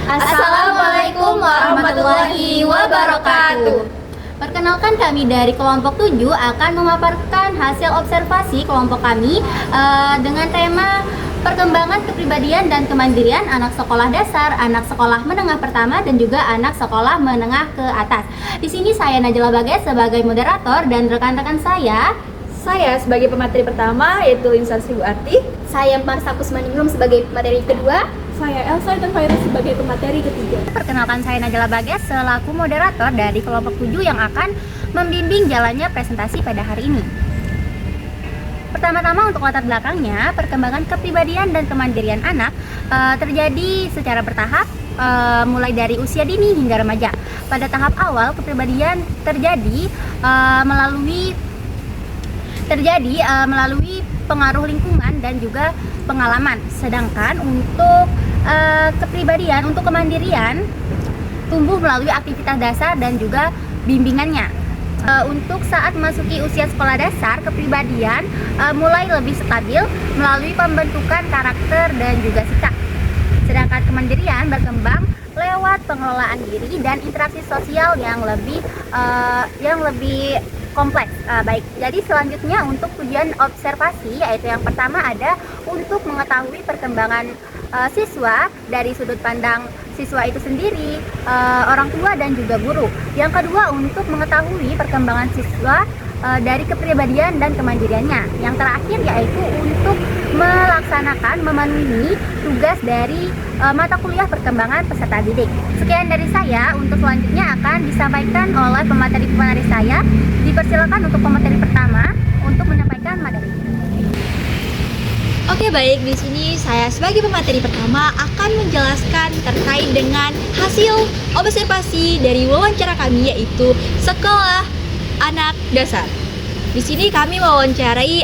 Assalamualaikum warahmatullahi wabarakatuh. Perkenalkan, kami dari kelompok 7 akan memaparkan hasil observasi kelompok kami dengan tema perkembangan kepribadian dan kemandirian anak sekolah dasar, anak sekolah menengah pertama, dan juga anak sekolah menengah ke atas. Di sini saya Najla Bages sebagai moderator dan rekan-rekan Saya sebagai pemateri pertama yaitu Insan Arti. Saya Marsa Kusmaningrum sebagai materi kedua. Saya Elsa Tanfaira sebagai pemateri ketiga. Perkenalkan, saya Najla Bages selaku moderator dari kelompok 7 yang akan membimbing jalannya presentasi pada hari ini. Pertama-tama untuk latar belakangnya, perkembangan kepribadian dan kemandirian anak terjadi secara bertahap mulai dari usia dini hingga remaja. Pada tahap awal, kepribadian terjadi melalui pengaruh lingkungan dan juga pengalaman. Sedangkan untuk kepribadian, untuk kemandirian tumbuh melalui aktivitas dasar dan juga bimbingannya. Untuk saat memasuki usia sekolah dasar, kepribadian mulai lebih stabil melalui pembentukan karakter dan juga sikap. Sedangkan kemandirian berkembang lewat pengelolaan diri dan interaksi sosial yang lebih kompleks. Baik, jadi selanjutnya untuk tujuan observasi, yaitu yang pertama ada untuk mengetahui perkembangan siswa dari sudut pandang siswa itu sendiri, orang tua dan juga guru. Yang kedua untuk mengetahui perkembangan siswa dari kepribadian dan kemandiriannya. Yang terakhir yaitu untuk memenuhi tugas dari mata kuliah perkembangan peserta didik. Sekian dari saya. Untuk selanjutnya akan disampaikan oleh pemateri-pemateri saya. Dipersilakan untuk pemateri pertama untuk menyampaikan materi. Oke, baik, di sini saya sebagai pemateri pertama akan menjelaskan terkait dengan hasil observasi dari wawancara kami, yaitu sekolah anak dasar. Di sini kami mewawancarai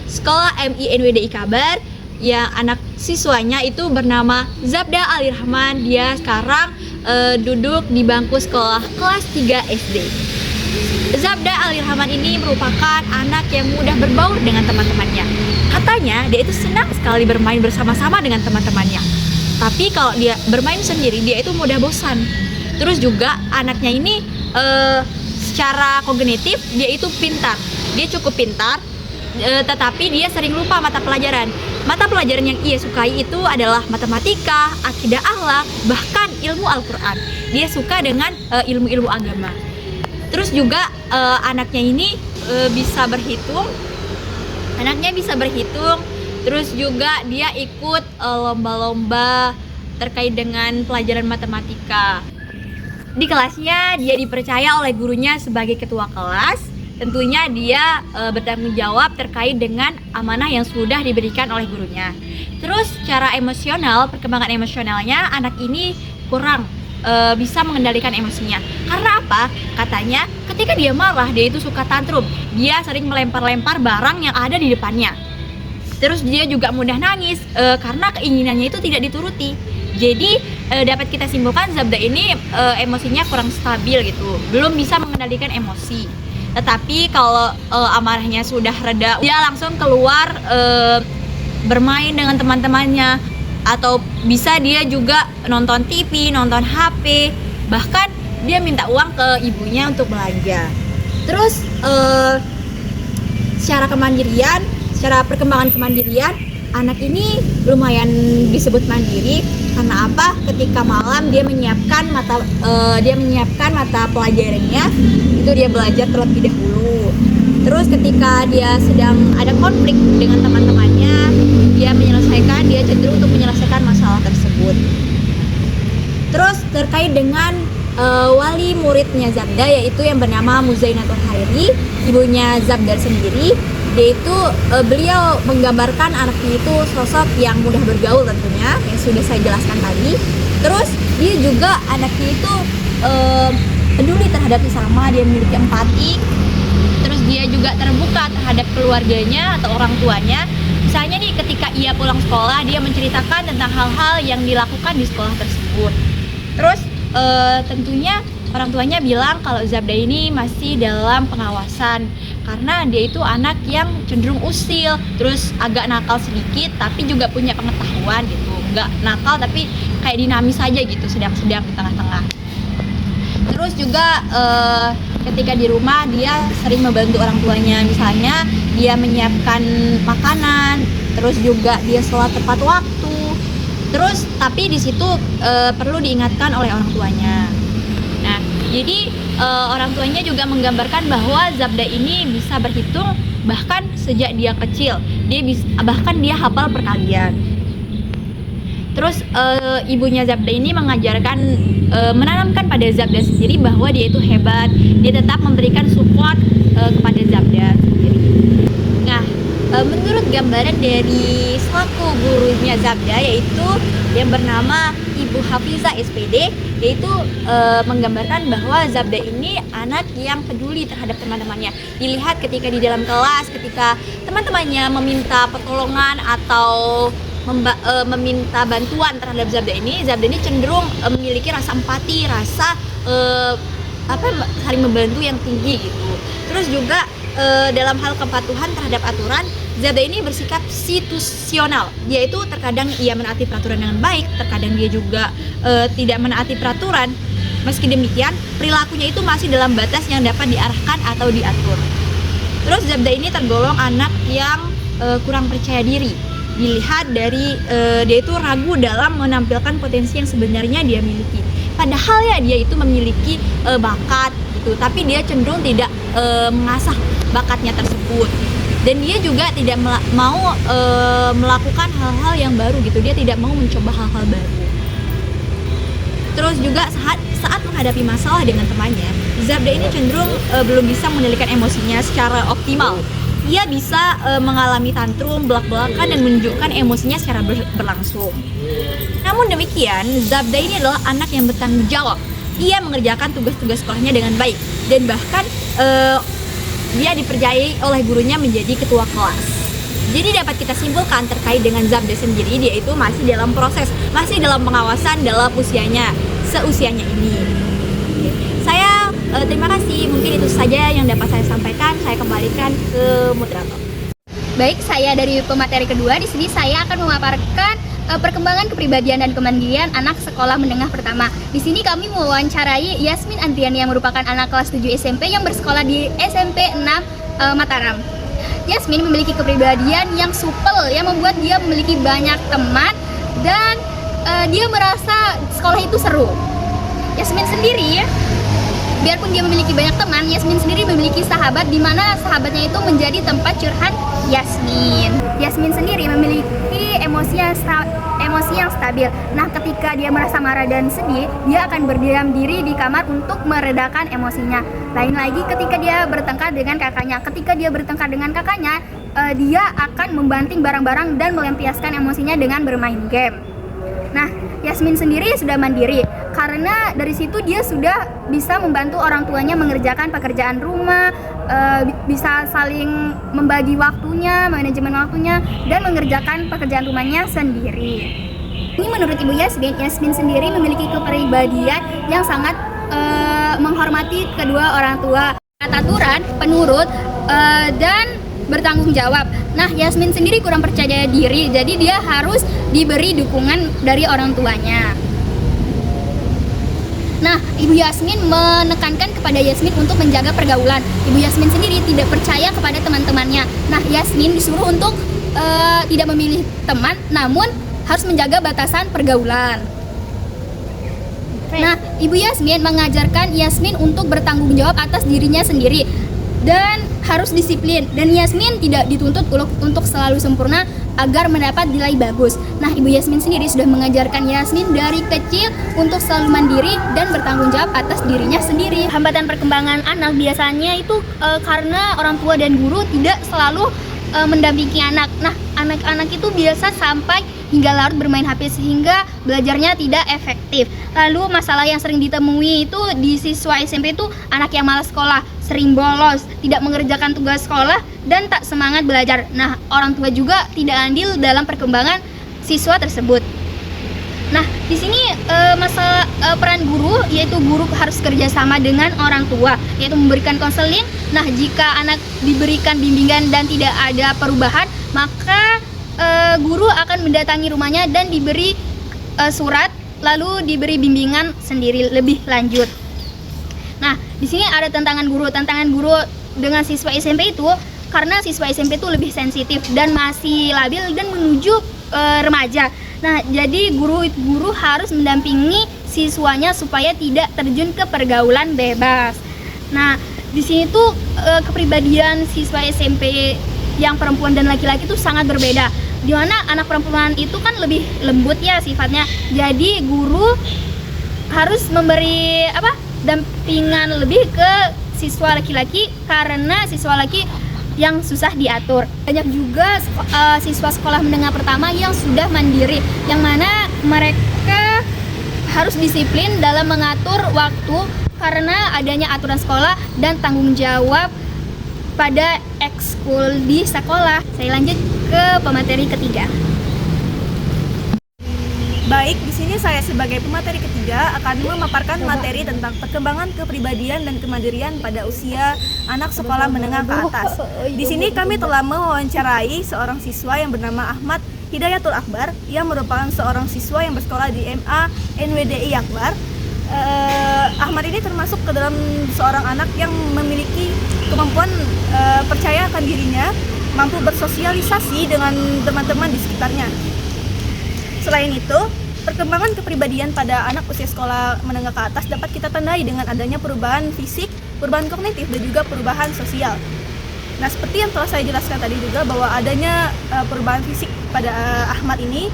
sekolah MINWDI Kabar yang anak siswanya itu bernama Zabda Ali Rahman. Dia sekarang duduk di bangku sekolah kelas 3 SD. Zabda Ali Rahman ini merupakan anak yang mudah berbaur dengan teman-temannya. Katanya dia itu senang sekali bermain bersama-sama dengan teman-temannya. Tapi kalau dia bermain sendiri, dia itu mudah bosan. Terus juga anaknya ini secara kognitif dia itu pintar. Dia cukup pintar, tetapi dia sering lupa mata pelajaran. Mata pelajaran yang ia sukai itu adalah matematika, akidah akhlak, bahkan ilmu Al-Quran. Dia suka dengan ilmu-ilmu agama. Terus juga anaknya ini bisa berhitung. Anaknya bisa berhitung. Terus juga dia ikut lomba-lomba terkait dengan pelajaran matematika. Di kelasnya dia dipercaya oleh gurunya sebagai ketua kelas. Tentunya dia bertanggung jawab terkait dengan amanah yang sudah diberikan oleh gurunya. Terus secara emosional, perkembangan emosionalnya anak ini kurang bisa mengendalikan emosinya. Karena apa? Katanya ketika dia marah, dia itu suka tantrum. Dia sering melempar-lempar barang yang ada di depannya. Terus dia juga mudah nangis karena keinginannya itu tidak dituruti. Jadi dapat kita simpulkan Zabda ini emosinya kurang stabil gitu, belum bisa mengendalikan emosi. Tetapi kalau amarahnya sudah reda, dia langsung keluar bermain dengan teman-temannya, atau bisa dia juga nonton TV, nonton HP, bahkan dia minta uang ke ibunya untuk belanja. Terus secara perkembangan kemandirian, anak ini lumayan disebut mandiri. Karena apa? Ketika malam dia menyiapkan mata pelajarannya, itu dia belajar terlebih dahulu. Terus ketika dia sedang ada konflik dengan teman-temannya, dia cenderung untuk menyelesaikan masalah tersebut. Terus terkait dengan wali muridnya Zabda, yaitu yang bernama Muzainatul Khairi, ibunya Zabda sendiri. Beliau menggambarkan anaknya itu sosok yang mudah bergaul tentunya, yang sudah saya jelaskan tadi. Terus dia juga anaknya itu peduli terhadap sesama, dia memiliki empati. Terus dia juga terbuka terhadap keluarganya atau orang tuanya. Misalnya nih, ketika ia pulang sekolah, dia menceritakan tentang hal-hal yang dilakukan di sekolah tersebut. Terus tentunya orang tuanya bilang kalau Zabda ini masih dalam pengawasan karena dia itu anak yang cenderung usil, terus agak nakal sedikit tapi juga punya pengetahuan gitu. nggak nakal tapi kayak dinamis aja gitu, sedang-sedang di tengah-tengah. Terus juga ketika di rumah dia sering membantu orang tuanya, misalnya dia menyiapkan makanan, terus juga dia sholat tepat waktu. Terus tapi di situ perlu diingatkan oleh orang tuanya. Nah, jadi orang tuanya juga menggambarkan bahwa Zabda ini bisa berhitung bahkan sejak dia kecil. Bahkan dia hafal perkalian. Terus ibunya Zabda ini mengajarkan, menanamkan pada Zabda sendiri bahwa dia itu hebat. Dia tetap memberikan support kepada Zabda sendiri. Nah, menurut gambaran dari selaku gurunya Zabda, yaitu yang bernama Ibu Hafiza SPD, yaitu menggambarkan bahwa Zabda ini anak yang peduli terhadap teman-temannya. Dilihat ketika di dalam kelas, ketika teman-temannya meminta pertolongan atau meminta bantuan terhadap Zabda ini cenderung memiliki rasa empati, rasa saling membantu yang tinggi gitu. Terus juga dalam hal kepatuhan terhadap aturan, Zabda ini bersikap situasional. Dia itu terkadang ia menaati peraturan dengan baik, terkadang dia juga tidak menaati peraturan. Meski demikian, perilakunya itu masih dalam batas yang dapat diarahkan atau diatur. Terus Zabda ini tergolong anak yang kurang percaya diri. Dilihat dari dia itu ragu dalam menampilkan potensi yang sebenarnya dia miliki. Padahal ya dia itu memiliki bakat gitu, tapi dia cenderung tidak mengasah bakatnya tersebut. Dan dia juga tidak mau melakukan hal-hal yang baru gitu. Dia tidak mau mencoba hal-hal baru. Terus juga saat menghadapi masalah dengan temannya, Zabda ini cenderung belum bisa mengendalikan emosinya secara optimal. Ia bisa mengalami tantrum, belak-belakan, dan menunjukkan emosinya secara berlangsung. Namun demikian, Zabda ini adalah anak yang bertanggung jawab. Ia mengerjakan tugas-tugas sekolahnya dengan baik, dan bahkan dia dipercayai oleh gurunya menjadi ketua kelas. Jadi dapat kita simpulkan terkait dengan Zabda sendiri, dia itu masih dalam proses, masih dalam pengawasan dalam seusianya ini. Saya terima kasih, mungkin itu saja yang dapat saya sampaikan. Saya kembalikan ke moderator. Baik, saya dari pemateri kedua. Di sini saya akan memaparkan perkembangan kepribadian dan kemandirian anak sekolah menengah pertama. Di sini kami mewawancarai Yasmin Andriani yang merupakan anak kelas 7 SMP yang bersekolah di SMP 6 Mataram. Yasmin memiliki kepribadian yang supel yang membuat dia memiliki banyak teman dan dia merasa sekolah itu seru. Yasmin sendiri, biarpun dia memiliki banyak teman, Yasmin sendiri memiliki sahabat di mana sahabatnya itu menjadi tempat curhat Yasmin. Yasmin sendiri memiliki emosi yang stabil. Nah, ketika dia merasa marah dan sedih, dia akan berdiam diri di kamar untuk meredakan emosinya. Lain lagi ketika dia bertengkar dengan kakaknya. Ketika dia bertengkar dengan kakaknya, dia akan membanting barang-barang dan melampiaskan emosinya dengan bermain game. Nah, Yasmin sendiri sudah mandiri karena dari situ dia sudah bisa membantu orang tuanya mengerjakan pekerjaan rumah, bisa saling membagi waktunya, manajemen waktunya, dan mengerjakan pekerjaan rumahnya sendiri. Ini menurut Ibu Yasmin, Yasmin sendiri memiliki kepribadian yang sangat menghormati kedua orang tua, aturan, penurut, dan bertanggung jawab. Nah, Yasmin sendiri kurang percaya diri, jadi dia harus diberi dukungan dari orang tuanya. Nah, Ibu Yasmin menekankan kepada Yasmin untuk menjaga pergaulan. Ibu Yasmin sendiri tidak percaya kepada teman-temannya. Nah, Yasmin disuruh untuk tidak memilih teman, namun harus menjaga batasan pergaulan. Nah, Ibu Yasmin mengajarkan Yasmin untuk bertanggung jawab atas dirinya sendiri dan harus disiplin. Dan Yasmin tidak dituntut untuk selalu sempurna agar mendapat nilai bagus. Nah, Ibu Yasmin sendiri sudah mengajarkan Yasmin dari kecil untuk selalu mandiri dan bertanggung jawab atas dirinya sendiri. Hambatan perkembangan anak biasanya itu karena orang tua dan guru tidak selalu mendampingi anak. Nah, anak-anak itu biasa sampai hingga larut bermain HP sehingga belajarnya tidak efektif. Lalu masalah yang sering ditemui itu di siswa SMP itu anak yang malas sekolah, sering bolos, tidak mengerjakan tugas sekolah, dan tak semangat belajar. Nah, orang tua juga tidak andil dalam perkembangan siswa tersebut. Nah, di sini masalah peran guru, yaitu guru harus kerjasama dengan orang tua, yaitu memberikan konseling. Nah, jika anak diberikan bimbingan dan tidak ada perubahan, maka guru akan mendatangi rumahnya dan diberi surat, lalu diberi bimbingan sendiri lebih lanjut. Nah, di sini ada tantangan guru. Tantangan guru dengan siswa SMP itu karena siswa SMP itu lebih sensitif dan masih labil dan menuju remaja. Nah, jadi guru harus mendampingi siswanya supaya tidak terjun ke pergaulan bebas. Nah, di sini tuh kepribadian siswa SMP yang perempuan dan laki-laki itu sangat berbeda. Di mana anak perempuan itu kan lebih lembut ya sifatnya. Jadi guru harus memberi dampingan lebih ke siswa laki-laki karena siswa laki yang susah diatur. Banyak juga siswa sekolah menengah pertama yang sudah mandiri, yang mana mereka harus disiplin dalam mengatur waktu karena adanya aturan sekolah dan tanggung jawab pada ekskul di sekolah. Saya lanjut ke pemateri ketiga. Baik, di sini saya sebagai pemateri ketiga akan memaparkan materi tentang perkembangan kepribadian dan kemandirian pada usia anak sekolah menengah ke atas. Di sini kami telah mewawancarai seorang siswa yang bernama Ahmad Hidayatul Akbar, yang merupakan seorang siswa yang bersekolah di MA NWDI Akbar. Ahmad ini termasuk ke dalam seorang anak yang memiliki kemampuan percaya akan dirinya, mampu bersosialisasi dengan teman-teman di sekitarnya. Selain itu, perkembangan kepribadian pada anak usia sekolah menengah ke atas dapat kita tandai dengan adanya perubahan fisik, perubahan kognitif, dan juga perubahan sosial. Nah, seperti yang telah saya jelaskan tadi juga bahwa adanya perubahan fisik pada Ahmad ini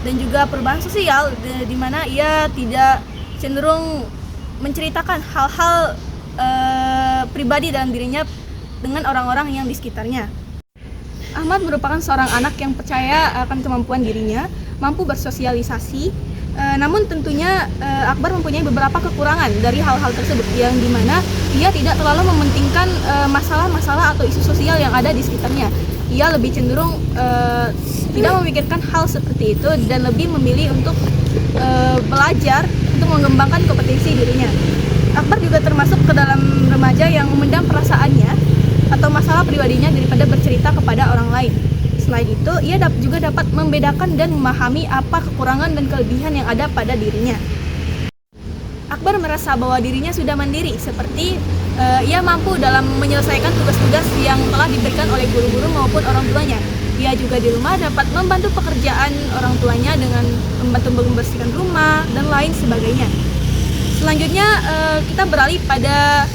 dan juga perubahan sosial di mana ia tidak cenderung menceritakan hal-hal pribadi dalam dirinya dengan orang-orang yang di sekitarnya. Ahmad merupakan seorang anak yang percaya akan kemampuan dirinya, mampu bersosialisasi, namun tentunya Akbar mempunyai beberapa kekurangan dari hal-hal tersebut, yang dimana ia tidak terlalu mementingkan masalah-masalah atau isu sosial yang ada di sekitarnya. Ia lebih cenderung tidak memikirkan hal seperti itu dan lebih memilih untuk belajar untuk mengembangkan kompetensi dirinya. Akbar juga termasuk ke dalam remaja yang memendam perasaannya atau masalah pribadinya daripada bercerita kepada orang lain. Selain itu, ia juga dapat membedakan dan memahami apa kekurangan dan kelebihan yang ada pada dirinya. Akbar merasa bahwa dirinya sudah mandiri, seperti ia mampu dalam menyelesaikan tugas-tugas yang telah diberikan oleh guru-guru maupun orang tuanya. Ia juga di rumah dapat membantu pekerjaan orang tuanya dengan membantu membersihkan rumah dan lain sebagainya. Selanjutnya kita beralih pada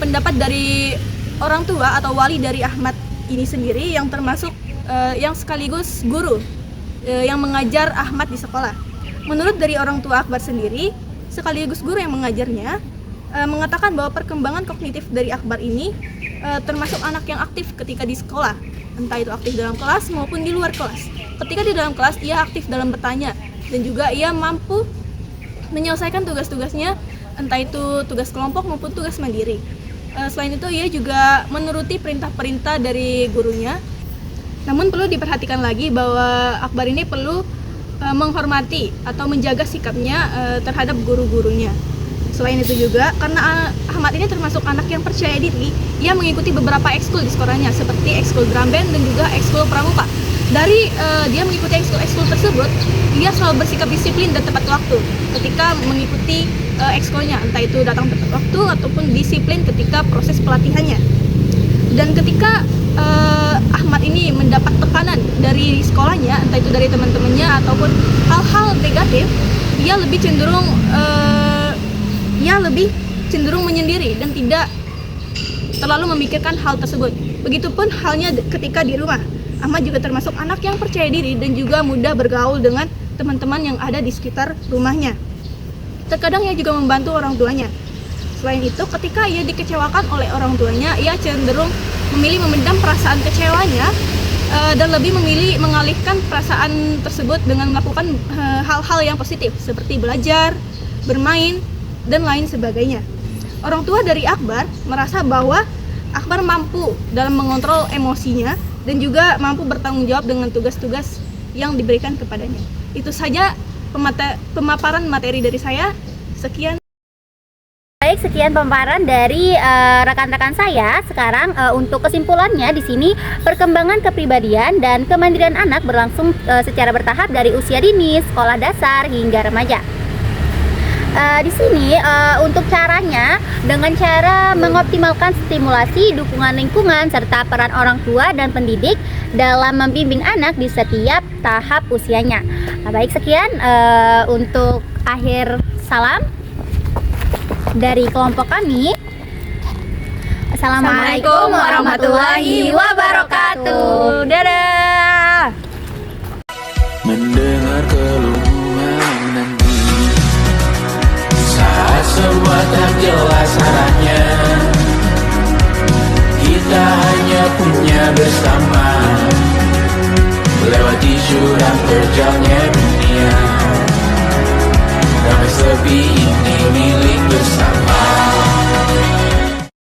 pendapat dari orang tua atau wali dari Ahmad ini sendiri, yang termasuk yang sekaligus guru yang mengajar Ahmad di sekolah. Menurut dari orang tua Akbar sendiri, sekaligus guru yang mengajarnya, mengatakan bahwa perkembangan kognitif dari Akbar ini termasuk anak yang aktif ketika di sekolah, entah itu aktif dalam kelas maupun di luar kelas. Ketika di dalam kelas, ia aktif dalam bertanya dan juga ia mampu menyelesaikan tugas-tugasnya, entah itu tugas kelompok maupun tugas mandiri. Selain itu, ia juga menuruti perintah-perintah dari gurunya. Namun perlu diperhatikan lagi bahwa Akbar ini perlu menghormati atau menjaga sikapnya terhadap guru-gurunya. Selain itu juga, karena Ahmad ini termasuk anak yang percaya diri, ia mengikuti beberapa ekskul di sekolahnya, seperti ekskul drum band dan juga ekskul pramuka. Dari dia mengikuti ekskul tersebut, ia selalu bersikap disiplin dan tepat waktu ketika mengikuti ekskulnya, entah itu datang tepat waktu ataupun disiplin ketika proses pelatihannya. Dan ketika Ahmad ini mendapat tekanan dari sekolahnya, entah itu dari teman-temannya ataupun hal-hal negatif, ia lebih cenderung menyendiri dan tidak terlalu memikirkan hal tersebut. Begitupun halnya ketika di rumah. Ahmad juga termasuk anak yang percaya diri dan juga mudah bergaul dengan teman-teman yang ada di sekitar rumahnya. Terkadang ia juga membantu orang tuanya. Selain itu, ketika ia dikecewakan oleh orang tuanya, ia cenderung memilih memendam perasaan kecewanya dan lebih memilih mengalihkan perasaan tersebut dengan melakukan hal-hal yang positif seperti belajar, bermain, dan lain sebagainya. Orang tua dari Akbar merasa bahwa Akbar mampu dalam mengontrol emosinya dan juga mampu bertanggung jawab dengan tugas-tugas yang diberikan kepadanya. Itu saja pemaparan materi dari saya. Sekian. Saya baik, sekian pemaparan dari rekan-rekan saya. Sekarang untuk kesimpulannya di sini, perkembangan kepribadian dan kemandirian anak berlangsung secara bertahap dari usia dini, sekolah dasar hingga remaja. Di sini untuk caranya dengan cara mengoptimalkan stimulasi, dukungan lingkungan serta peran orang tua dan pendidik dalam membimbing anak di setiap tahap usianya. Baik, sekian untuk akhir salam dari kelompok kami. Assalamualaikum warahmatullahi wabarakatuh. Dadah. Mendengar keluhan nanti saat semua tak jelas arahnya, kita hanya punya bersama melewati jurang terjalnya dunia. Damai sepi ini milik bersama.